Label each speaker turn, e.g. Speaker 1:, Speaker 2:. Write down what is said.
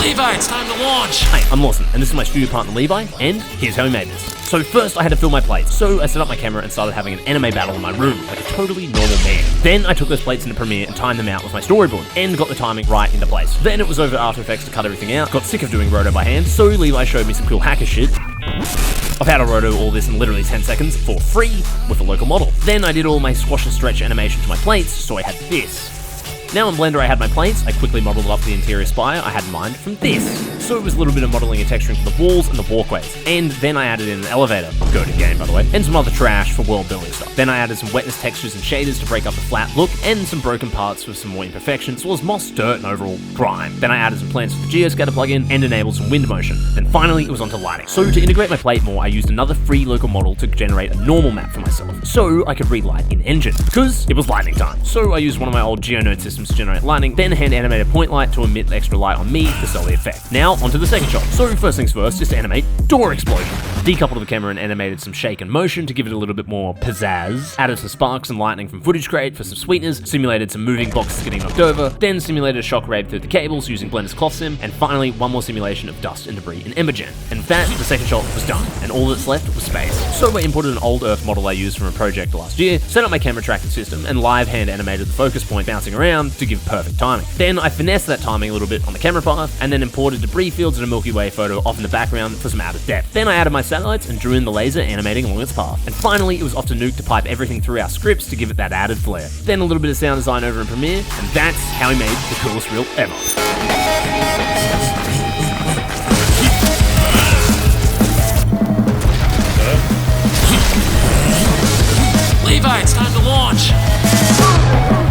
Speaker 1: Levi, it's time to launch!
Speaker 2: Hey, I'm Lawson, and this is my studio partner Levi, and here's how we made this. So first I had to fill my plates, so I set up my camera and started having an anime battle in my room, like a totally normal man. Then I took those plates into Premiere and timed them out with my storyboard, and got the timing right into place. Then it was over to After Effects to cut everything out, got sick of doing roto by hand, so Levi showed me some cool hacker shit. I've had to roto all this in literally 10 seconds for free with a local model. Then I did all my squash and stretch animation to my plates, so I had this. Now in Blender I had my plates, I quickly modeled up the interior spire I had in mind from this. So it was a little bit of modeling and texturing for the walls and the walkways. And then I added in an elevator, go to game by the way, and some other trash for world building stuff. Then I added some wetness textures and shaders to break up the flat look, and some broken parts with some more imperfections, as well as moss, dirt, and overall grime. Then I added some plants with the geoscatter plugin, and enabled some wind motion. Then finally it was onto lighting. So to integrate my plate more, I used another free local model to generate a normal map for myself, so I could relight in engine, because it was lightning time. So I used one of my old GeoNode systems to generate lightning, then hand animate a point light to emit extra light on me to sell the effect. Now onto the second shot. So first things first, just animate door explosion. Decoupled the camera and animated some shake and motion to give it a little bit more pizzazz. Added some sparks and lightning from footage crate for some sweeteners. Simulated some moving boxes getting knocked over. Then simulated a shockwave through the cables using Blender's cloth sim. And finally, one more simulation of dust and debris in embergen. And with that, the second shot was done, and all that's left was space. So I imported an old Earth model I used from a project last year, set up my camera tracking system, and live hand animated the focus point bouncing around to give perfect timing. Then I finessed that timing a little bit on the camera path, and then imported debris fields and a Milky Way photo off in the background for some added depth. Then I added my satellites and drew in the laser animating along its path. And finally, it was off to Nuke to pipe everything through our scripts to give it that added flair. Then a little bit of sound design over in Premiere, and that's how we made the coolest reel ever.
Speaker 1: Levi, it's time to launch!